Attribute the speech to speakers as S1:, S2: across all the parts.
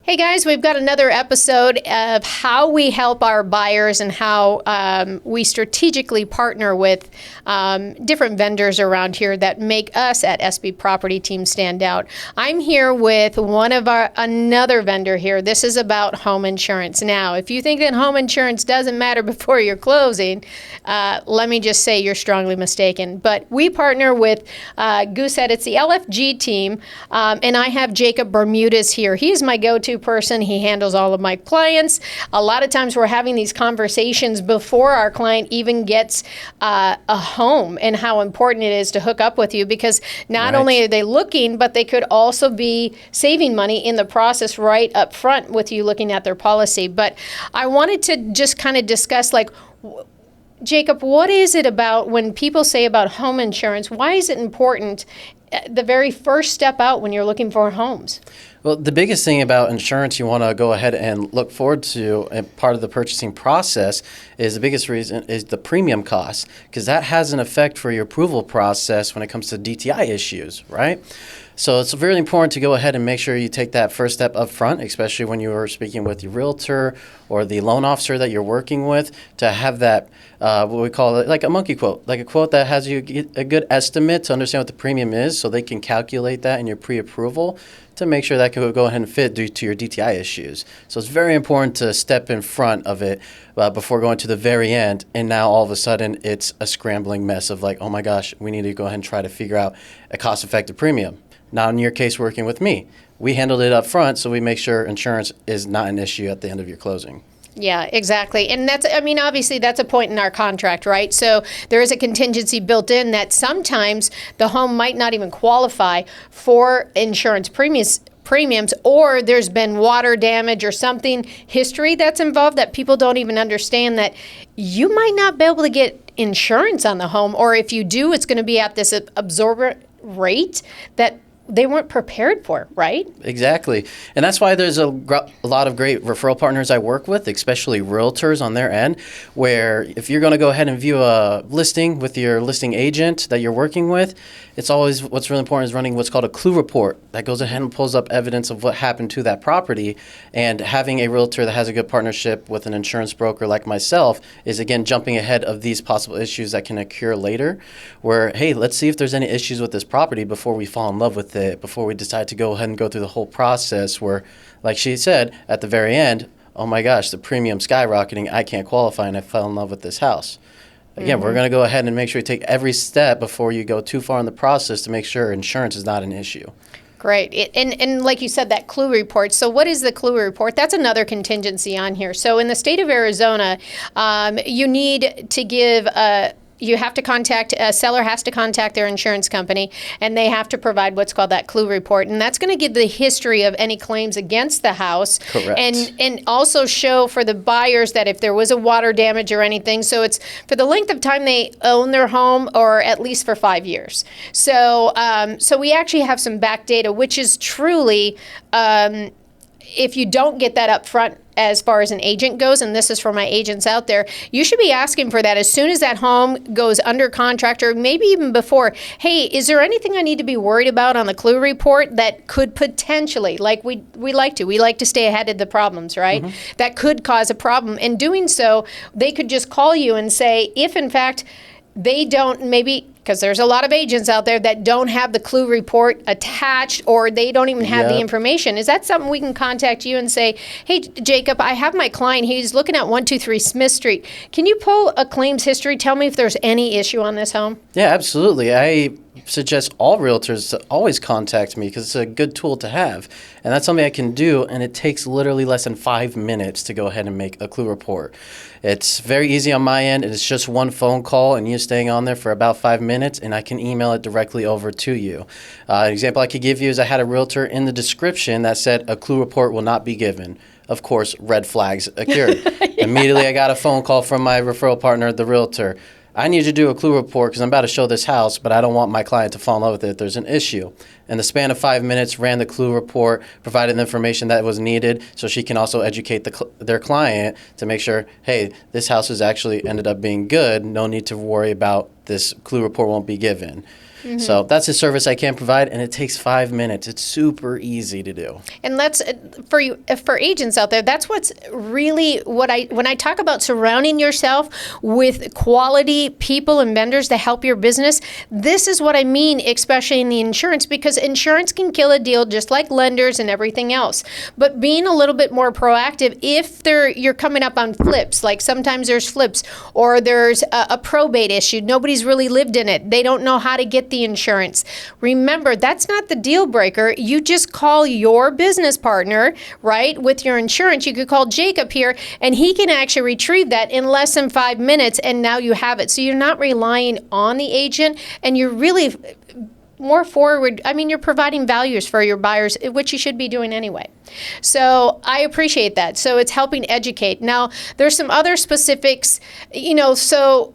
S1: Hey guys, we've got another episode of how we help our buyers and how we strategically partner with different vendors around here that make us at SB Property Team stand out. I'm here with another vendor here. This is about home insurance. Now, if you think that home insurance doesn't matter before you're closing, let me just say you're strongly mistaken. But we partner with Goosehead. It's the LFG team, and I have Jacob Bermudez here. He is my go-to person. He handles all of my clients. A lot of times we're having these conversations before our client even gets a home, and how important it is to hook up with you, because not only are they looking, but they could also be saving money in the process right up front with you looking at their policy. But I wanted to just kind of discuss, Jacob, what is it about when people say about home insurance? Why is it important the very first step out when you're looking for homes?
S2: Well, the biggest thing about insurance you want to go ahead and look forward to, and part of the purchasing process, is the biggest reason is the premium cost, because that has an effect for your approval process when it comes to DTI issues, right? So it's really important to go ahead and make sure you take that first step up front, especially when you are speaking with your realtor or the loan officer that you're working with, to have that, what we call it, like a monkey quote, like a quote that has you get a good estimate to understand what the premium is, so they can calculate that in your pre-approval to make sure that can go ahead and fit due to your DTI issues. So it's very important to step in front of it before going to the very end, and now all of a sudden it's a scrambling mess of oh my gosh, we need to go ahead and try to figure out a cost-effective premium. Now, in your case, working with me, we handled it up front, so we make sure insurance is not an issue at the end of your closing.
S1: Yeah, exactly. And obviously that's a point in our contract, right? So there is a contingency built in that sometimes the home might not even qualify for insurance premiums, or there's been water damage or something, history that's involved that people don't even understand, that you might not be able to get insurance on the home, or if you do, it's going to be at this absorbent rate that they weren't prepared for, right?
S2: Exactly. And that's why there's a lot of great referral partners I work with, especially realtors on their end, where if you're going to go ahead and view a listing with your listing agent that you're working with, it's always, what's really important is running what's called a clue report that goes ahead and pulls up evidence of what happened to that property. And having a realtor that has a good partnership with an insurance broker like myself is, again, jumping ahead of these possible issues that can occur later, where, hey, let's see if there's any issues with this property before we fall in love with it, before we decide to go ahead and go through the whole process where, like she said, at the very end, oh my gosh, the premium skyrocketing, I can't qualify and I fell in love with this house. Again, we're going to go ahead and make sure you take every step before you go too far in the process to make sure insurance is not an issue.
S1: Great. And like you said, that clue report. So what is the clue report? That's another contingency on here. So in the state of Arizona, you need to give you have to contact, a seller has to contact their insurance company, and they have to provide what's called that clue report. And that's going to give the history of any claims against the house.
S2: Correct.
S1: And also show for the buyers that if there was a water damage or anything. So it's for the length of time they own their home, or at least for 5 years. So, so we actually have some back data, which is truly, if you don't get that up front as far as an agent goes, and this is for my agents out there, you should be asking for that as soon as that home goes under contract, or maybe even before. Hey, is there anything I need to be worried about on the clue report that could potentially, like we like to stay ahead of the problems, right? That could cause a problem. And doing so, they could just call you and say, if in fact they don't, maybe, because there's a lot of agents out there that don't have the clue report attached, or they don't even have the information. Is that something we can contact you and say, hey, Jacob, I have my client. He's looking at 123 Smith Street. Can you pull a claims history? Tell me if there's any issue on this home.
S2: Yeah, absolutely. I suggest all realtors to always contact me, because it's a good tool to have. And that's something I can do, and it takes literally less than 5 minutes to go ahead and make a clue report. It's very easy on my end. It's just one phone call and you staying on there for about 5 minutes, and I can email it directly over to you. An example I could give you is I had a realtor in the description that said a clue report will not be given. Of course, red flags occurred. Immediately I got a phone call from my referral partner, the realtor. I need you to do a clue report because I'm about to show this house, but I don't want my client to fall in love with it. There's an issue. In the span of 5 minutes, ran the clue report, provided the information that was needed so she can also educate their client to make sure, hey, this house has actually ended up being good. No need to worry about this clue report won't be given. So that's a service I can provide, and it takes 5 minutes. It's super easy to do.
S1: And that's for agents out there. That's what's really when I talk about surrounding yourself with quality people and vendors to help your business. This is what I mean, especially in the insurance, because insurance can kill a deal just like lenders and everything else. But being a little bit more proactive, if you're coming up on flips, like sometimes there's flips or there's a probate issue, nobody's really lived in it. They don't know how to get the insurance. Remember, that's not the deal breaker. You just call your business partner, right, with your insurance. You could call Jacob here, and he can actually retrieve that in less than 5 minutes, and now you have it. So you're not relying on the agent, and you're really more forward. I mean, you're providing values for your buyers, which you should be doing anyway. So I appreciate that. So it's helping educate. Now, there's some other specifics, so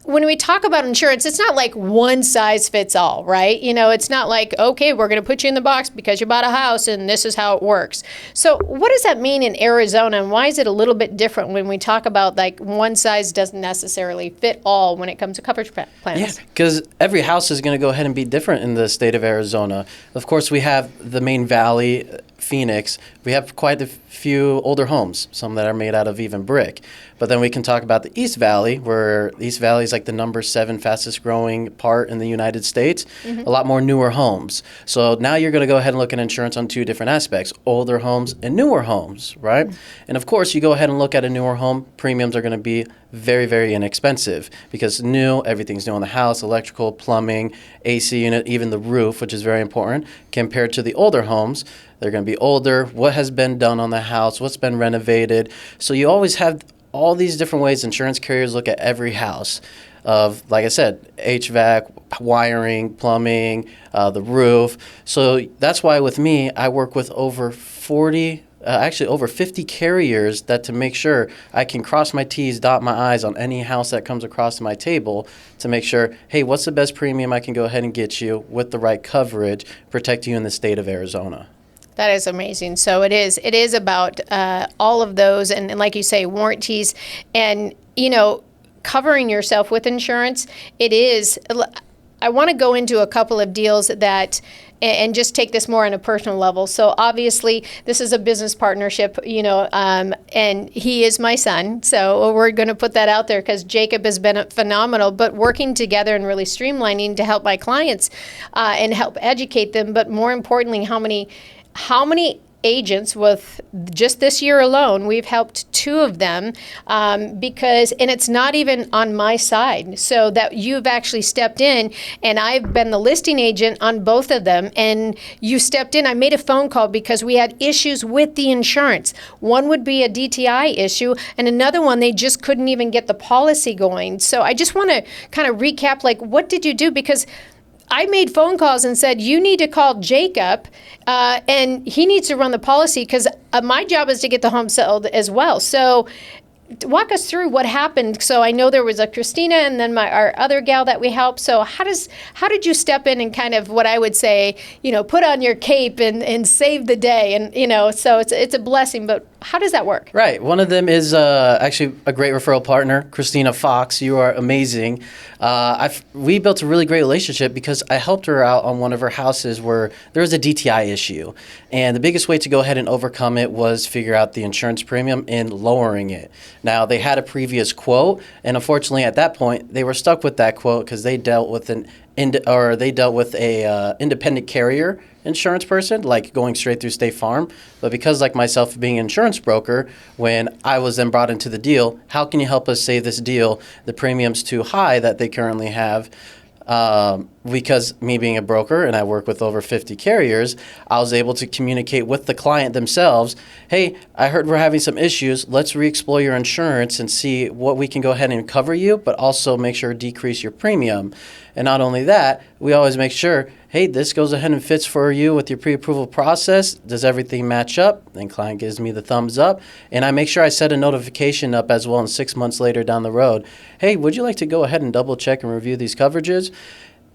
S1: when we talk about insurance, it's not like one size fits all, right? It's not like, okay, we're going to put you in the box because you bought a house and this is how it works. So what does that mean in Arizona, and why is it a little bit different when we talk about like one size doesn't necessarily fit all when it comes to coverage plans?
S2: Yeah, because every house is going to go ahead and be different in the state of Arizona. Of course, we have the main valley, Phoenix. We have quite a few older homes, some that are made out of even brick. But then we can talk about the East Valley, where the East Valley is like the number 7 fastest growing part in the United States. A lot more newer homes. So now you're going to go ahead and look at insurance on 2 different aspects, older homes and newer homes, right? And of course, you go ahead and look at a newer home, premiums are going to be very, very inexpensive because everything's new in the house, electrical, plumbing, AC unit, even the roof, which is very important, compared to the older homes. They're going to be older, what has been done on the house, what's been renovated. So you always have all these different ways insurance carriers look at every house of, like I said, HVAC, wiring, plumbing, the roof. So that's why with me, I work with over 50 carriers to make sure I can cross my T's, dot my I's on any house that comes across my table to make sure, hey, what's the best premium I can go ahead and get you with the right coverage, protect you in the state of Arizona.
S1: That is amazing. So it is about all of those, and like you say, warranties, and covering yourself with insurance. It is. I want to go into a couple of deals that, and just take this more on a personal level. So obviously, this is a business partnership, and he is my son. So we're going to put that out there because Jacob has been phenomenal, but working together and really streamlining to help my clients and help educate them. But more importantly, how many agents with just this year alone, we've helped 2 of them and it's not even on my side. So that you've actually stepped in, and I've been the listing agent on both of them, and you stepped in. I made a phone call because we had issues with the insurance. One would be a DTI issue, and another one, they just couldn't even get the policy going. So I just want to kind of recap, like, what did you do? Because I made phone calls and said, you need to call Jacob and he needs to run the policy because my job is to get the home sold as well. So walk us through what happened. So I know there was a Christina and then our other gal that we helped. So how did you step in and kind of, what I would say, put on your cape and save the day? And, so it's a blessing, but how does that work?
S2: Right. One of them is actually a great referral partner, Christina Fox. You are amazing. We built a really great relationship because I helped her out on one of her houses where there was a DTI issue. And the biggest way to go ahead and overcome it was figure out the insurance premium and lowering it. Now, they had a previous quote, and unfortunately at that point, they were stuck with that quote because they dealt with a independent carrier insurance person, like going straight through State Farm. But because, like myself, being an insurance broker, when I was then brought into the deal, how can you help us save this deal? The premium's too high that they currently have. Because me being a broker and I work with over 50 carriers, I was able to communicate with the client themselves. Hey, I heard we're having some issues. Let's re-explore your insurance and see what we can go ahead and cover you, but also make sure to decrease your premium. And not only that, we always make sure, hey, this goes ahead and fits for you with your pre-approval process. Does everything match up? Then client gives me the thumbs up. And I make sure I set a notification up as well, and 6 months later down the road, hey, would you like to go ahead and double check and review these coverages?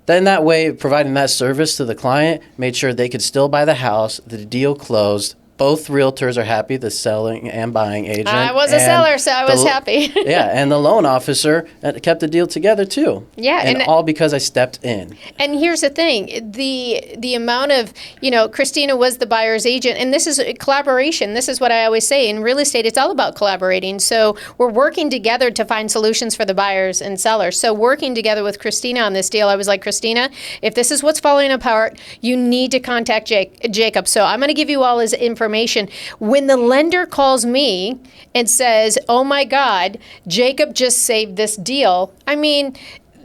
S2: Then that way, providing that service to the client made sure they could still buy the house, the deal closed, both realtors are happy, the selling and buying agent.
S1: I was a seller, so I was happy.
S2: Yeah, and the loan officer kept the deal together too.
S1: Yeah,
S2: and all because I stepped in.
S1: And here's the thing, the amount of, Christina was the buyer's agent, and this is a collaboration. This is what I always say. In real estate, it's all about collaborating. So we're working together to find solutions for the buyers and sellers. So working together with Christina on this deal, I was like, Christina, if this is what's falling apart, you need to contact Jacob. So I'm going to give you all his information. When the lender calls me and says, oh my God, Jacob just saved this deal, I mean,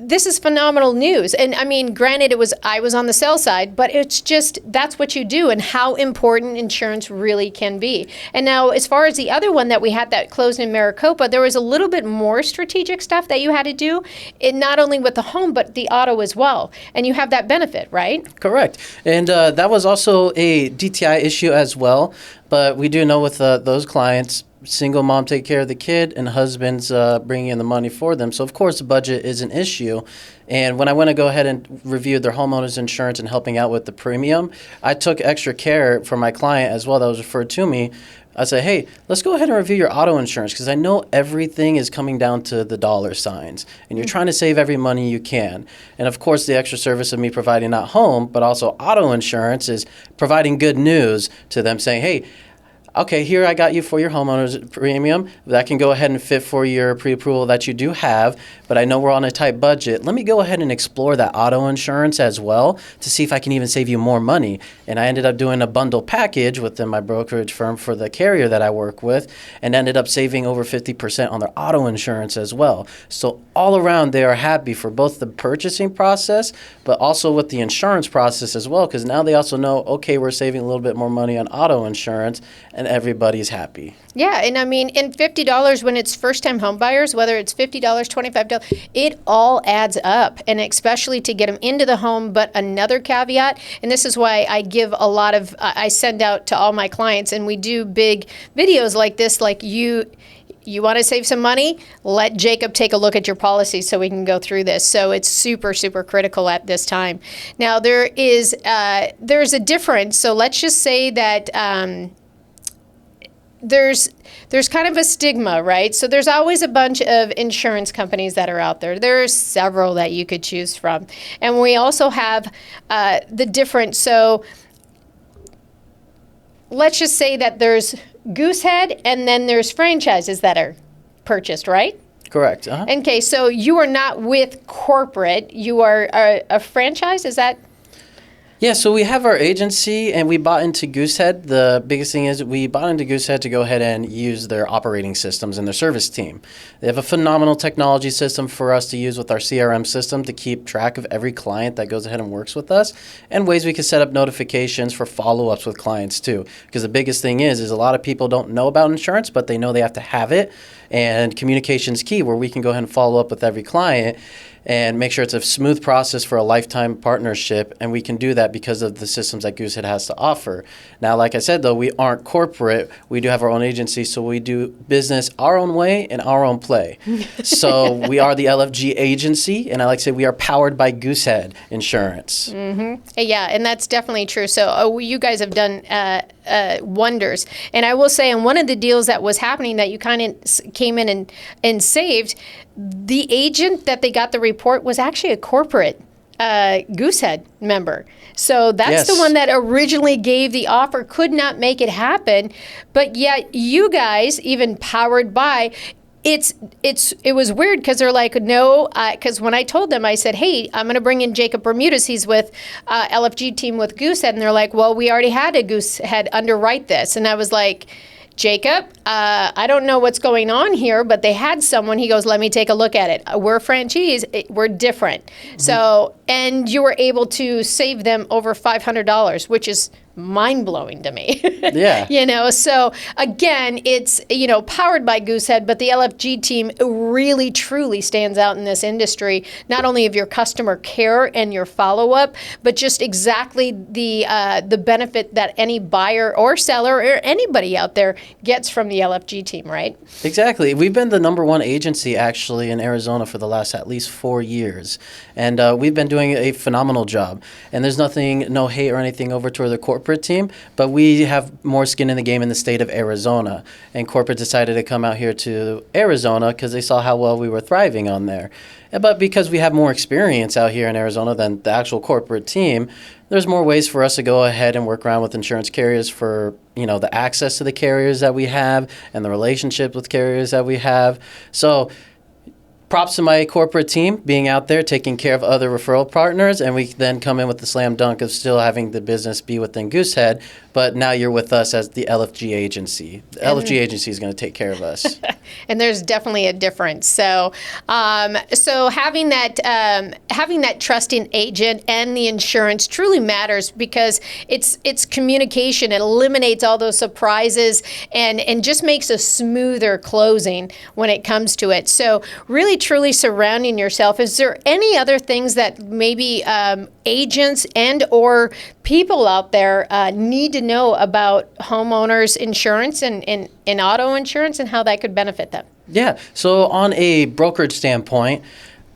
S1: this is phenomenal news. And I mean, granted, I was on the sell side, but it's just, that's what you do and how important insurance really can be. And now, as far as the other one that we had that closed in Maricopa, there was a little bit more strategic stuff that you had to do, not only with the home, but the auto as well. And you have that benefit, right?
S2: Correct. And that was also a DTI issue as well. But we do know with those clients, single mom take care of the kid and husband's bringing in the money for them. So, of course, the budget is an issue. And when I went to go ahead and review their homeowner's insurance and helping out with the premium, I took extra care for my client as well that was referred to me. I said, hey, let's go ahead and review your auto insurance because I know everything is coming down to the dollar signs and you're trying to save every money you can. And, of course, the extra service of me providing not home but also auto insurance is providing good news to them saying, hey, okay, here I got you for your homeowner's premium. That can go ahead and fit for your pre-approval that you do have, but I know we're on a tight budget. Let me go ahead and explore that auto insurance as well to see if I can even save you more money. And I ended up doing a bundle package within my brokerage firm for the carrier that I work with and ended up saving over 50% on their auto insurance as well. So all around, they are happy for both the purchasing process, but also with the insurance process as well, because now they also know, okay, we're saving a little bit more money on auto insurance, and everybody's happy.
S1: Yeah, and I mean, and $50 when it's first-time home buyers, whether it's $50, $25, it all adds up, and especially to get them into the home. But another caveat, and this is why I give a lot of, I send out to all my clients, and we do big videos like this, like you want to save some money? Let Jacob take a look at your policy so we can go through this. So it's super, super critical at this time. Now, there's a difference. So let's just say that there's kind of a stigma, right? So there's always a bunch of insurance companies that are out there. There's several that you could choose from. And we also have the different, so let's just say that there's Goosehead and then there's franchises that are purchased, right?
S2: Correct. Uh-huh.
S1: Okay, so you are not with corporate. You are a franchise, is that?
S2: Yeah, so we have our agency, and we bought into Goosehead. The biggest thing is we bought into Goosehead to go ahead and use their operating systems and their service team. They have a phenomenal technology system for us to use with our CRM system to keep track of every client that goes ahead and works with us, and ways we can set up notifications for follow-ups with clients too. Because the biggest thing is a lot of people don't know about insurance, but they know they have to have it, and communication is key, where we can go ahead and follow up with every client and make sure it's a smooth process for a lifetime partnership, and we can do that because of the systems that Goosehead has to offer. Now, like I said, though, we aren't corporate. We do have our own agency, so we do business our own way and our own play. So we are the LFG agency, and I like to say we are powered by Goosehead Insurance.
S1: Mm-hmm. Yeah, and that's definitely true. So you guys have done wonders. And I will say, in one of the deals that was happening that you kind of came in and saved, the agent that they got the report was actually a corporate Goosehead member. So that's the one that originally gave the offer, could not make it happen. But yet you guys, even powered by, it was weird because they're like, no, because when I told them, I said, hey, I'm going to bring in Jacob Bermudez. He's with LFG team with Goosehead. And they're like, well, we already had a Goosehead underwrite this. And I was like, Jacob, I don't know what's going on here, but they had someone. He goes, let me take a look at it. We're a franchise. We're different. Mm-hmm. So, and you were able to save them over $500, which is mind-blowing to me.
S2: Yeah.
S1: So again, it's, powered by Goosehead, but the LFG team really, truly stands out in this industry, not only of your customer care and your follow-up, but just exactly the benefit that any buyer or seller or anybody out there gets from the LFG team, right?
S2: Exactly. We've been the number one agency, actually, in Arizona for the last at least 4 years. And we've been doing a phenomenal job. And there's no hate or anything over toward the corporate corporate team, but we have more skin in the game in the state of Arizona. And corporate decided to come out here to Arizona because they saw how well we were thriving on there. But because we have more experience out here in Arizona than the actual corporate team, there's more ways for us to go ahead and work around with insurance carriers for, the access to the carriers that we have and the relationship with carriers that we have. So props to my corporate team being out there taking care of other referral partners, and we then come in with the slam dunk of still having the business be within Goosehead, but now you're with us as the LFG agency. The LFG agency is going to take care of us.
S1: And there's definitely a difference. So, so having that trusting agent and the insurance truly matters because it's communication. It eliminates all those surprises and just makes a smoother closing when it comes to it. So, really, truly surrounding yourself. Is there any other things that maybe agents and or people out there need to know about homeowners insurance and auto insurance and how that could benefit them?
S2: Yeah. So on a brokerage standpoint,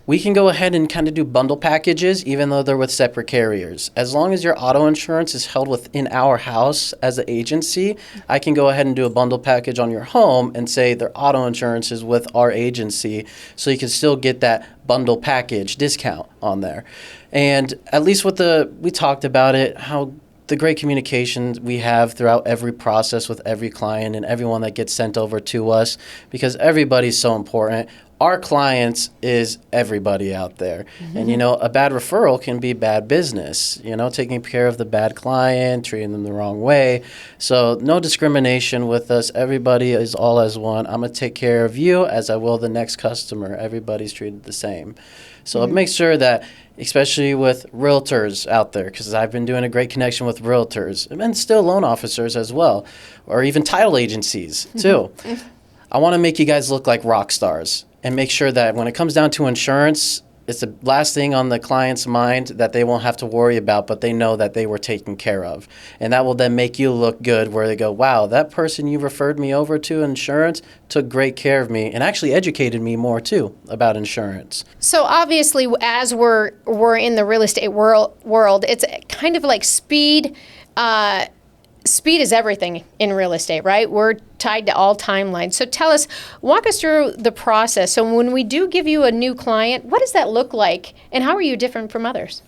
S2: we can go ahead and kind of do bundle packages, even though they're with separate carriers. As long as your auto insurance is held within our house as an agency, I can go ahead and do a bundle package on your home and say their auto insurance is with our agency, so you can still get that bundle package discount on there. And at least we talked about it, how the great communication we have throughout every process with every client and everyone that gets sent over to us, because everybody's so important. Our clients is everybody out there. Mm-hmm. And, a bad referral can be bad business, taking care of the bad client, treating them the wrong way. So no discrimination with us. Everybody is all as one. I'm going to take care of you as I will the next customer. Everybody's treated the same. So it makes sure that, especially with realtors out there, because I've been doing a great connection with realtors and still loan officers as well, or even title agencies too. I want to make you guys look like rock stars and make sure that when it comes down to insurance, it's the last thing on the client's mind that they won't have to worry about, but they know that they were taken care of. And that will then make you look good where they go, wow, that person you referred me over to insurance took great care of me and actually educated me more too about insurance.
S1: So obviously, as we're in the real estate world, it's kind of like speed. Speed is everything in real estate, right? We're tied to all timelines. So walk us through the process. So when we do give you a new client, what does that look like? And how are you different from others?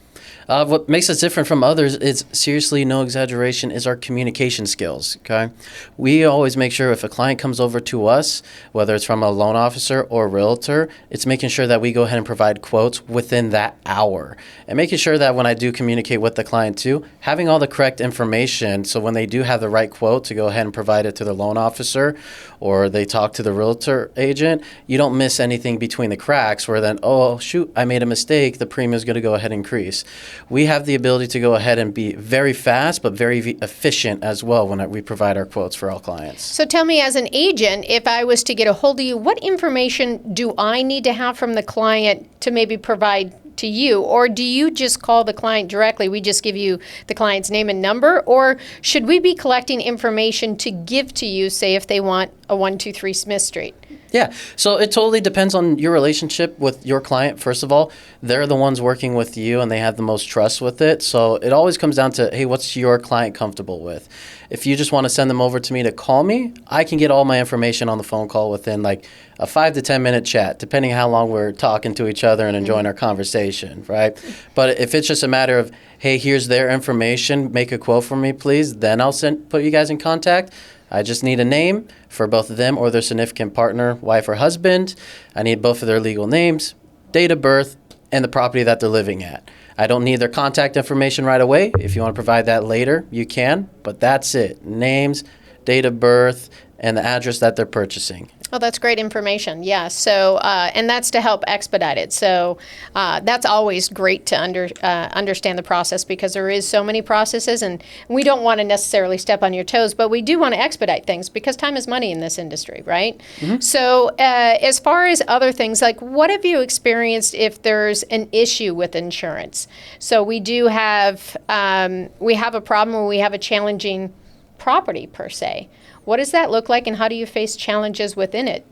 S2: What makes us different from others is, seriously, no exaggeration, is our communication skills, okay? We always make sure if a client comes over to us, whether it's from a loan officer or realtor, it's making sure that we go ahead and provide quotes within that hour. And making sure that when I do communicate with the client too, having all the correct information so when they do have the right quote to go ahead and provide it to the loan officer or they talk to the realtor agent, you don't miss anything between the cracks where then, oh, shoot, I made a mistake, the premium is going to go ahead and increase. We have the ability to go ahead and be very fast but very efficient as well when we provide our quotes for all clients.
S1: So tell me, as an agent, if I was to get a hold of you, what information do I need to have from the client to maybe provide to you? Or do you just call the client directly? We just give you the client's name and number? Or should we be collecting information to give to you, say if they want a 123 Smith Street?
S2: Yeah, so it totally depends on your relationship with your client. First of all, they're the ones working with you and they have the most trust with it. So it always comes down to, hey, what's your client comfortable with? If you just want to send them over to me to call me, I can get all my information on the phone call within like a 5 to 10 minute chat, depending how long we're talking to each other and enjoying our conversation, right? But if it's just a matter of, hey, here's their information, make a quote for me, please, then I'll put you guys in contact. I just need a name for both of them or their significant partner, wife or husband. I need both of their legal names, date of birth, and the property that they're living at. I don't need their contact information right away. If you want to provide that later, you can, but that's it. Names, date of birth, and the address that they're purchasing.
S1: Oh, that's great information. Yeah. So, and that's to help expedite it. So that's always great to understand the process because there is so many processes and we don't want to necessarily step on your toes, but we do want to expedite things because time is money in this industry, right? Mm-hmm. So as far as other things, like what have you experienced if there's an issue with insurance? So we do have, we have a problem where we have a challenging property per se. What does that look like and how do you face challenges within it?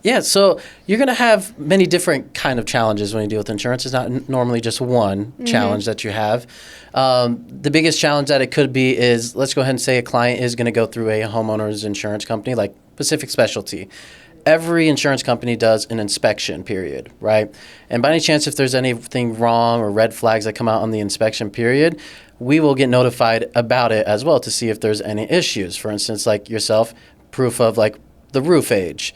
S2: Yeah, so you're going to have many different kind of challenges when you deal with insurance. It's not normally just one challenge that you have. The biggest challenge that it could be is, let's go ahead and say a client is going to go through a homeowner's insurance company like Pacific Specialty. Every insurance company does an inspection period, right? And by any chance, if there's anything wrong or red flags that come out on the inspection period, we will get notified about it as well to see if there's any issues. For instance, like yourself, proof of like the roof age.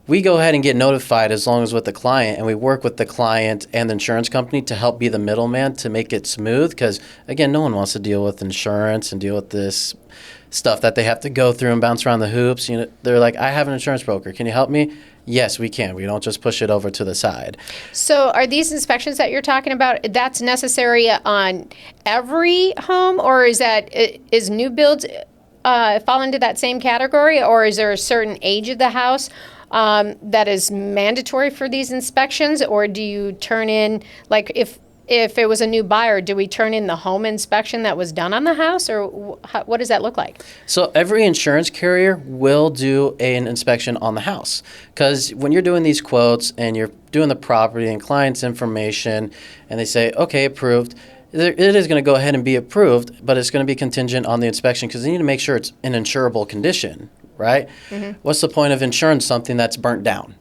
S2: We go ahead and get notified as long as with the client, and we work with the client and the insurance company to help be the middleman to make it smooth. Because, again, no one wants to deal with insurance and deal with this stuff that they have to go through and bounce around the hoops. You know, they're like, I have an insurance broker. Can you help me? Yes, we can. We don't just push it over to the side.
S1: So are these inspections that you're talking about, that's necessary on every home, or is new builds fall into that same category, or is there a certain age of the house that is mandatory for these inspections, or do you turn in, like if it was a new buyer, do we turn in the home inspection that was done on the house, or what does that look like?
S2: So every insurance carrier will do an inspection on the house, because when you're doing these quotes and you're doing the property and client's information and they say, okay, approved, it is going to go ahead and be approved, but it's going to be contingent on the inspection because they need to make sure it's in insurable condition, right? Mm-hmm. What's the point of insuring something that's burnt down?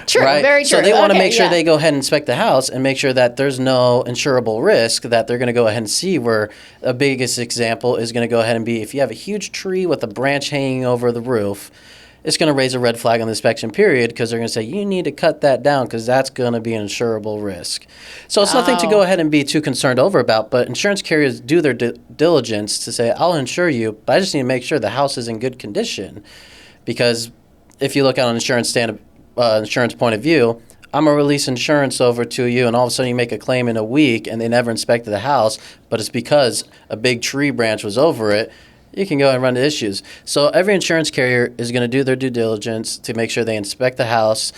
S1: True,
S2: right?
S1: Very true.
S2: So they want to make sure they go ahead and inspect the house and make sure that there's no insurable risk, that they're going to go ahead and see. Where a biggest example is going to go ahead and be if you have a huge tree with a branch hanging over the roof, it's going to raise a red flag on the inspection period because they're going to say, you need to cut that down because that's going to be an insurable risk. So it's nothing to go ahead and be too concerned over about, but insurance carriers do their diligence to say, I'll insure you, but I just need to make sure the house is in good condition. Because if you look at an insurance point of view, I'm going to release insurance over to you, and all of a sudden you make a claim in a week and they never inspected the house, but it's because a big tree branch was over it. You can go and run into issues. So every insurance carrier is going to do their due diligence to make sure they inspect the house.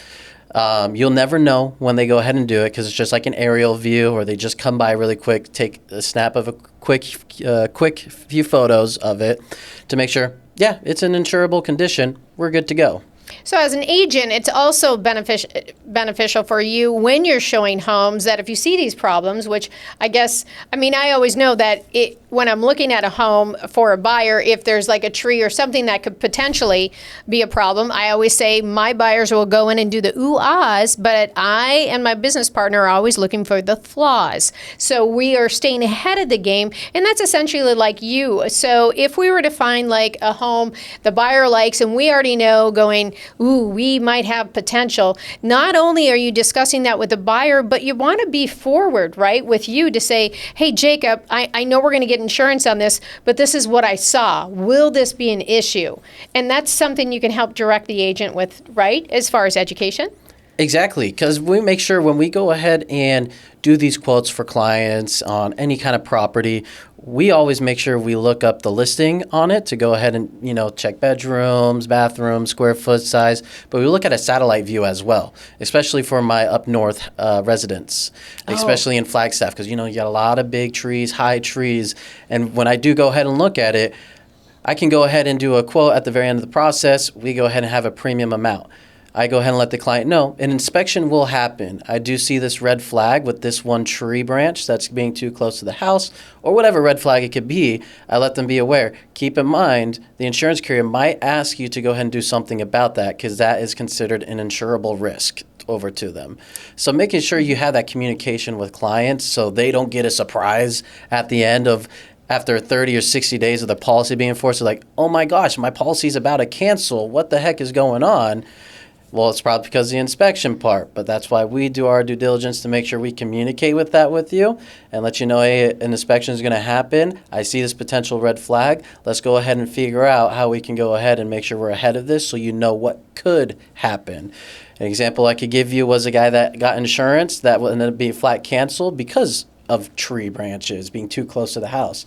S2: You'll never know when they go ahead and do it because it's just like an aerial view, or they just come by really quick, take a snap of a quick few photos of it to make sure, yeah, it's in insurable condition. We're good to go.
S1: So as an agent, it's also beneficial for you when you're showing homes that if you see these problems, which I always know that when I'm looking at a home for a buyer, if there's like a tree or something that could potentially be a problem, I always say my buyers will go in and do the ooh-ahs, but I and my business partner are always looking for the flaws. So we are staying ahead of the game, and that's essentially like you. So if we were to find like a home the buyer likes and we already know going, ooh, we might have potential, not only are you discussing that with the buyer, but you want to be forward, right, with you to say, hey, Jacob, I know we're going to get insurance on this, but this is what I saw. Will this be an issue? And that's something you can help direct the agent with, right, as far as education?
S2: Exactly, because we make sure when we go ahead and do these quotes for clients on any kind of property, we always make sure we look up the listing on it to go ahead and, check bedrooms, bathrooms, square foot size. But we look at a satellite view as well, especially for my up north residents, especially in Flagstaff, because, you got a lot of big trees, high trees. And when I do go ahead and look at it, I can go ahead and do a quote at the very end of the process. We go ahead and have a premium amount. I go ahead and let the client know an inspection will happen. I do see this red flag with this one tree branch that's being too close to the house, or whatever red flag it could be. I let them be aware. Keep in mind, the insurance carrier might ask you to go ahead and do something about that because that is considered an insurable risk over to them. So making sure you have that communication with clients so they don't get a surprise at the end of after 30 or 60 days of the policy being enforced. They're like, oh my gosh, my policy's about to cancel. What the heck is going on? Well, it's probably because of the inspection part, but that's why we do our due diligence to make sure we communicate with that with you and let you know, hey, an inspection is going to happen. I see this potential red flag. Let's go ahead and figure out how we can go ahead and make sure we're ahead of this so you know what could happen. An example I could give you was a guy that got insurance that ended up being flat canceled because of tree branches being too close to the house.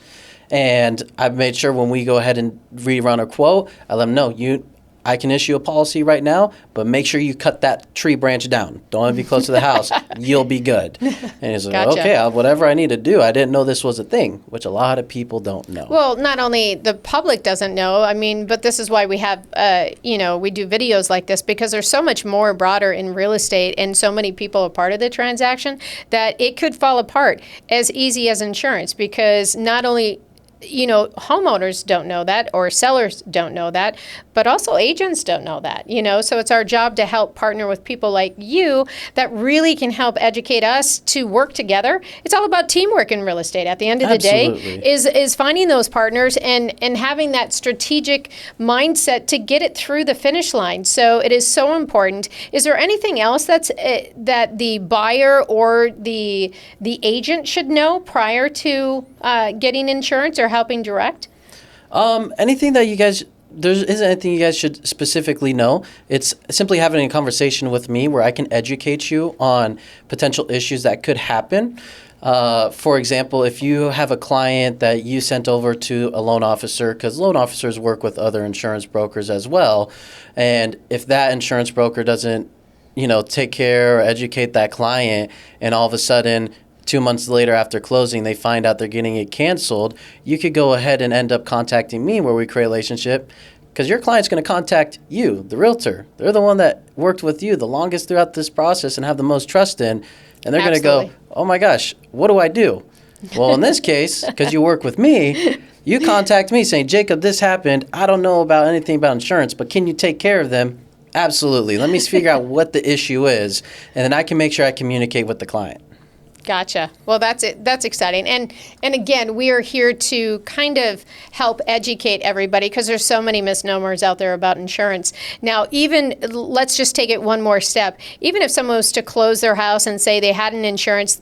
S2: And I've made sure when we go ahead and rerun a quote, I let them know, I can issue a policy right now, but make sure you cut that tree branch down. Don't want to be close to the house. You'll be good. And he's like,
S1: Gotcha.
S2: okay, whatever I need to do. I didn't know this was a thing, which a lot of people don't know.
S1: Well, not only the public doesn't know, I mean, but this is why we have, we do videos like this, because there's so much more broader in real estate and so many people are part of the transaction that it could fall apart as easy as insurance, because not only homeowners don't know that, or sellers don't know that, but also agents don't know that, so it's our job to help partner with people like you that really can help educate us to work together. It's all about teamwork in real estate at the end of the day, is finding those partners and having that strategic mindset to get it through the finish line. So it is so important. Is there anything else that the buyer or the agent should know prior to getting insurance or helping direct?
S2: Anything that there isn't anything you guys should specifically know. It's simply having a conversation with me where I can educate you on potential issues that could happen. For example, if you have a client that you sent over to a loan officer, because loan officers work with other insurance brokers as well, and if that insurance broker doesn't, take care or educate that client, and all of a sudden 2 months later after closing, they find out they're getting it canceled, you could go ahead and end up contacting me where we create a relationship, because your client's going to contact you, the realtor. They're the one that worked with you the longest throughout this process and have the most trust in, and they're going to go, oh my gosh, what do I do? Well, in this case, because you work with me, you contact me saying, Jacob, this happened. I don't know about anything about insurance, but can you take care of them? Absolutely. Let me figure out what the issue is, and then I can make sure I communicate with the client.
S1: Gotcha. Well, that's it. That's exciting. And again, we are here to kind of help educate everybody, because there's so many misnomers out there about insurance. Now, let's just take it one more step. Even if someone was to close their house and say they had an insurance,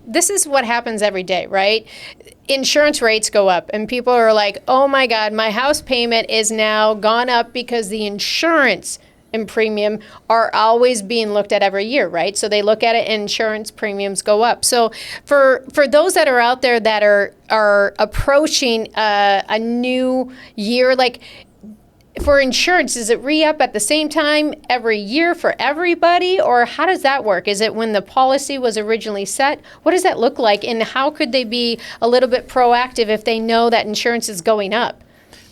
S1: this is what happens every day, right? Insurance rates go up and people are like, oh my God, my house payment is now gone up because the insurance and premium are always being looked at every year, right? So they look at it and insurance premiums go up. So for those that are out there that are approaching a new year, like for insurance, is it re-up at the same time every year for everybody, or how does that work? Is it when the policy was originally set? What does that look like, and how could they be a little bit proactive if they know that insurance is going up?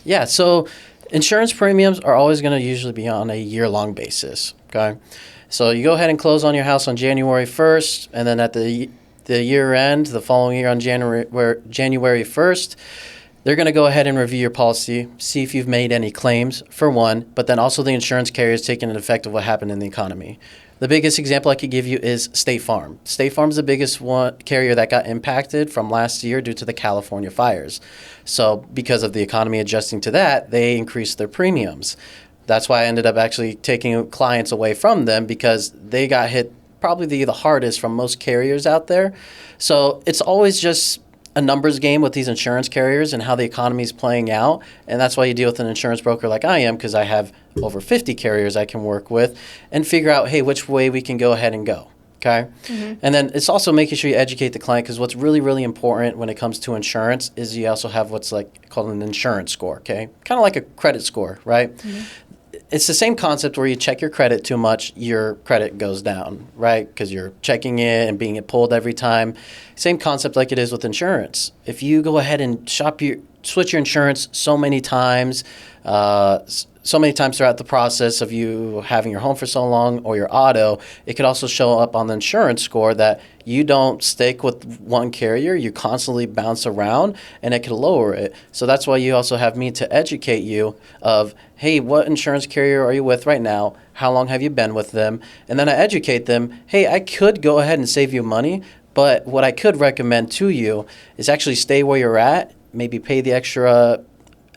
S2: Yeah, so insurance premiums are always going to usually be on a year-long basis, okay? So you go ahead and close on your house on January 1st, and then at the year end, the following year on January 1st, they're going to go ahead and review your policy, see if you've made any claims, for one, but then also the insurance carrier is taking an effect of what happened in the economy. The biggest example I could give you is State Farm. State Farm is the biggest carrier that got impacted from last year due to the California fires. So because of the economy adjusting to that, they increased their premiums. That's why I ended up actually taking clients away from them, because they got hit probably the hardest from most carriers out there. So it's always just a numbers game with these insurance carriers and how the economy is playing out. And that's why you deal with an insurance broker like I am, because I have over 50 carriers I can work with and figure out, hey, which way we can go ahead and go. Okay. Mm-hmm. And then it's also making sure you educate the client, because what's really, really important when it comes to insurance is you also have what's like called an insurance score. Okay. Kind of like a credit score, right? Mm-hmm. It's the same concept where you check your credit too much, your credit goes down, right? Because you're checking it and being pulled every time. Same concept like it is with insurance. If you go ahead and switch your insurance so many times throughout the process of you having your home for so long, or your auto, it could also show up on the insurance score that you don't stick with one carrier, you constantly bounce around, and it could lower it. So that's why you also have me to educate you of, hey, what insurance carrier are you with right now? How long have you been with them? And then I educate them, hey, I could go ahead and save you money, but what I could recommend to you is actually stay where you're at, maybe pay the extra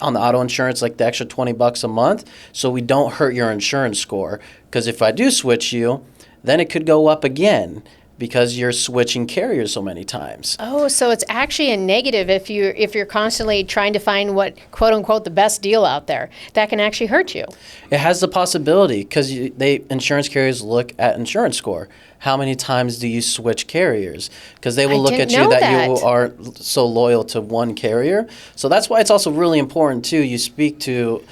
S2: on the auto insurance, like the extra $20 a month, so we don't hurt your insurance score. Because if I do switch you, then it could go up again, because you're switching carriers so many times. Oh,
S1: so it's actually a negative if you're constantly trying to find what, quote unquote, the best deal out there. That can actually hurt you.
S2: It has the possibility, because insurance carriers look at insurance score. How many times do you switch carriers? Because they will look at you that you are so loyal to one carrier. So that's why it's also really important too. You speak to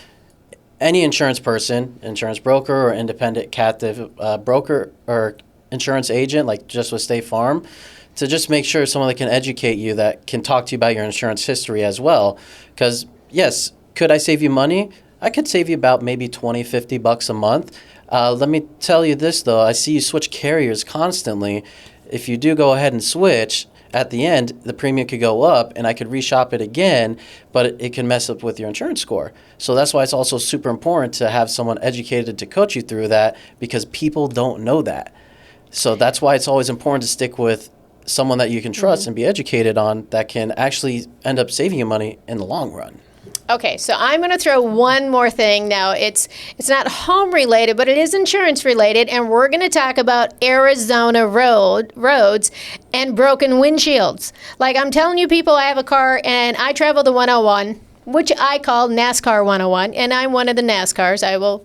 S2: any insurance person, insurance broker or independent captive broker or insurance agent, like just with State Farm, to just make sure someone that can educate you, that can talk to you about your insurance history as well. Because yes, could I save you money? I could save you about maybe $20-$50 a month. Let me tell you this though, I see you switch carriers constantly. If you do go ahead and switch, at the end, the premium could go up and I could reshop it again, but it can mess up with your insurance score. So that's why it's also super important to have someone educated to coach you through that, because people don't know that. So that's why it's always important to stick with someone that you can trust and be educated on, that can actually end up saving you money in the long run.
S1: Okay, so I'm going to throw one more thing now. It's not home related, but it is insurance related, and we're going to talk about Arizona roads and broken windshields. Like, I'm telling you people, I have a car and I travel the 101, which I call NASCAR 101, and I'm one of the NASCARs. I will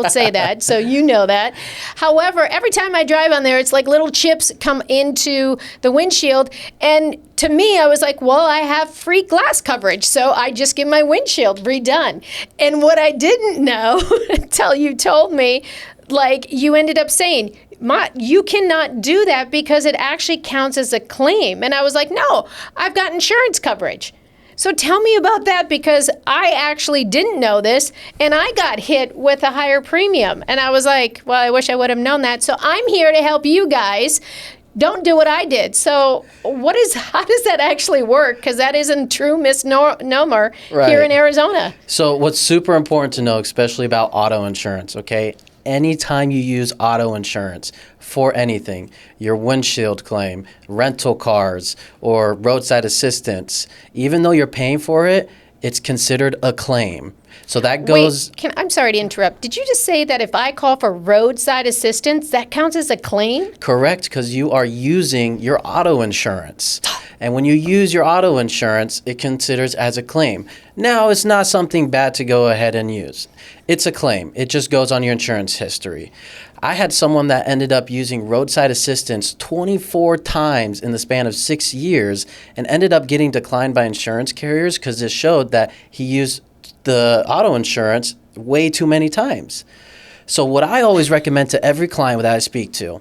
S1: say that, so you know that. However, every time I drive on there, it's like little chips come into the windshield, and to me, I was like, well, I have free glass coverage, so I just get my windshield redone. And what I didn't know until you told me, like, you ended up saying, you cannot do that because it actually counts as a claim. And I was like, no, I've got insurance coverage. So tell me about that, because I actually didn't know this, and I got hit with a higher premium. And I was like, well, I wish I would have known that. So I'm here to help you guys. Don't do what I did. So how does that actually work? Because that isn't true misnomer here in Arizona.
S2: So what's super important to know, especially about auto insurance, okay? Anytime you use auto insurance for anything, your windshield claim, rental cars, or roadside assistance, even though you're paying for it, it's considered a claim. So that goes...
S1: Wait, I'm sorry to interrupt. Did you just say that if I call for roadside assistance, that counts as a claim?
S2: Correct, because you are using your auto insurance. And when you use your auto insurance, it considers as a claim. Now, it's not something bad to go ahead and use. It's a claim. It just goes on your insurance history. I had someone that ended up using roadside assistance 24 times in the span of 6 years and ended up getting declined by insurance carriers because it showed that he used the auto insurance way too many times. So what I always recommend to every client that I speak to,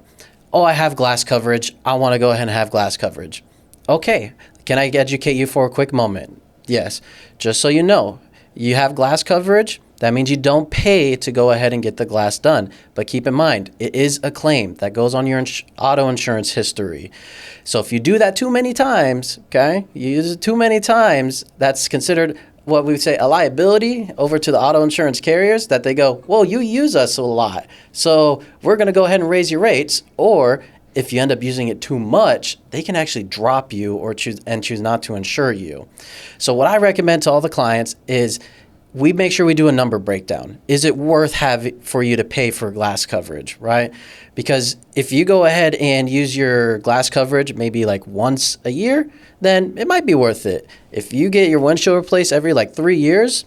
S2: I have glass coverage. I want to go ahead and have glass coverage. Okay, can I educate you for a quick moment? Yes. Just so you know, you have glass coverage. That means you don't pay to go ahead and get the glass done. But keep in mind, it is a claim that goes on your auto insurance history. So if you do that too many times, okay, you use it too many times, that's considered what we would say a liability over to the auto insurance carriers, that they go, well, you use us a lot, so we're going to go ahead and raise your rates. Or if you end up using it too much, they can actually drop you or choose not to insure you. So what I recommend to all the clients is we make sure we do a number breakdown. Is it worth having for you to pay for glass coverage, right? Because if you go ahead and use your glass coverage maybe like once a year, then it might be worth it. If you get your windshield replaced every like 3 years,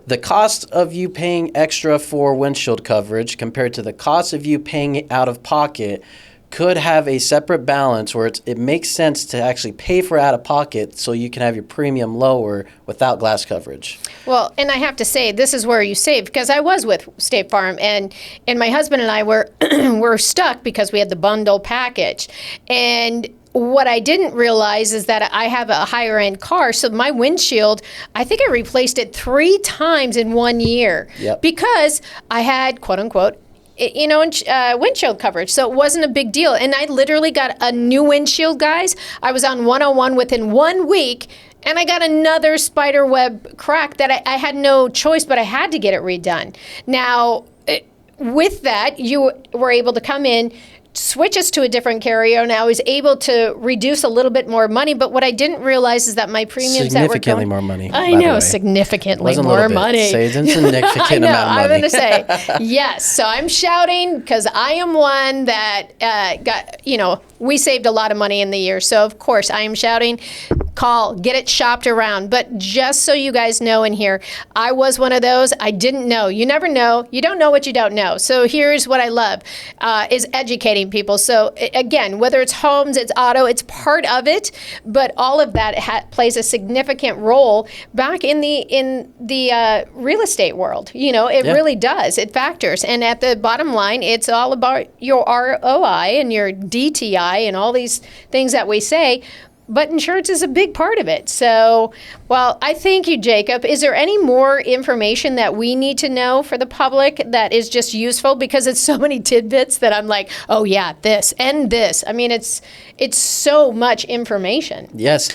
S2: the cost of you paying extra for windshield coverage compared to the cost of you paying out of pocket could have a separate balance where it makes sense to actually pay for out of pocket so you can have your premium lower without glass coverage.
S1: Well, and I have to say, this is where you save, because I was with State Farm, and my husband and I were stuck because we had the bundle package. And what I didn't realize is that I have a higher end car, so my windshield, I think I replaced it 3 times in 1 year.
S2: Yep.
S1: Because I had, quote unquote, windshield coverage. So it wasn't a big deal. And I literally got a new windshield, guys. I was on 101 within 1 week, and I got another spider web crack that I had no choice, but I had to get it redone. Now, with that, you were able to come in, switch us to a different carrier, and I was able to reduce a little bit more money. But what I didn't realize is that my premiums
S2: significantly more money.
S1: I know, significantly more money.
S2: Say it's insignificant amount of money.
S1: I'm going to say yes. So I'm shouting because I am one that we saved a lot of money in the year. So of course I am shouting. call, get it shopped around. But just so you guys know in here, I was one of those. I didn't know. You never know. You don't know what you don't know. So here's what I love, is educating people. So again, whether it's homes, it's auto, it's part of it, but all of that plays a significant role back in the real estate world. You know, it really does. It factors. And at the bottom line, it's all about your ROI and your DTI and all these things that we say. But insurance is a big part of it. So, well, I thank you, Jacob. Is there any more information that we need to know for the public that is just useful? Because it's so many tidbits that I'm like, oh yeah, this and this. I mean, it's so much information.
S2: Yes.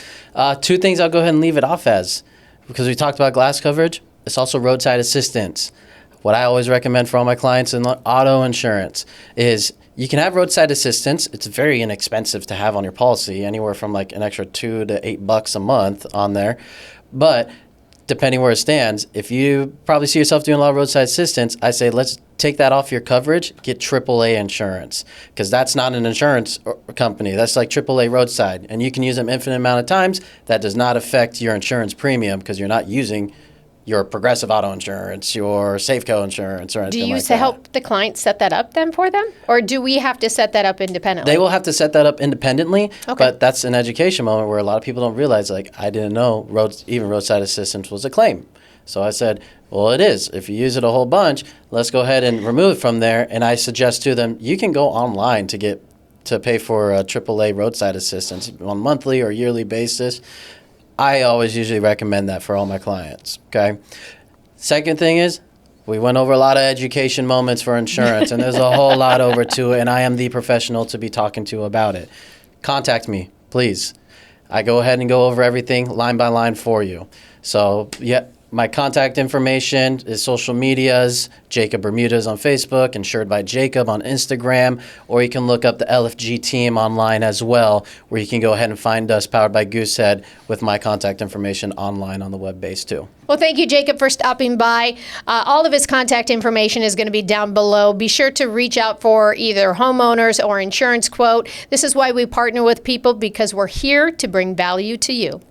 S2: Two things I'll go ahead and leave it off as, because we talked about glass coverage. It's also roadside assistance. What I always recommend for all my clients in auto insurance is you can have roadside assistance. It's very inexpensive to have on your policy, anywhere from like an extra $2 to $8 a month on there. But depending where it stands, if you probably see yourself doing a lot of roadside assistance, I say let's take that off your coverage, get AAA insurance, because that's not an insurance company. That's like AAA roadside, and you can use them infinite amount of times. That does not affect your insurance premium because you're not using your Progressive auto insurance, your Safeco insurance, or anything like that.
S1: Do you help the client set that up then for them? Or do we have to set that up independently?
S2: They will have to set that up independently, but that's an education moment where a lot of people don't realize, like, I didn't know even roadside assistance was a claim. So I said, well, it is. If you use it a whole bunch, let's go ahead and remove it from there. And I suggest to them, you can go online to pay for AAA roadside assistance on a monthly or yearly basis. I always usually recommend that for all my clients, okay? Second thing is, we went over a lot of education moments for insurance, and there's a whole lot over to it, and I am the professional to be talking to about it. Contact me, please. I go ahead and go over everything line by line for you. So, yeah, my contact information is social medias, Jacob Bermudez on Facebook, Insured by Jacob on Instagram, or you can look up the LFG team online as well, where you can go ahead and find us, Powered by Goosehead, with my contact information online on the web base too.
S1: Well, thank you, Jacob, for stopping by. All of his contact information is going to be down below. Be sure to reach out for either homeowners or insurance quote. This is why we partner with people, because we're here to bring value to you.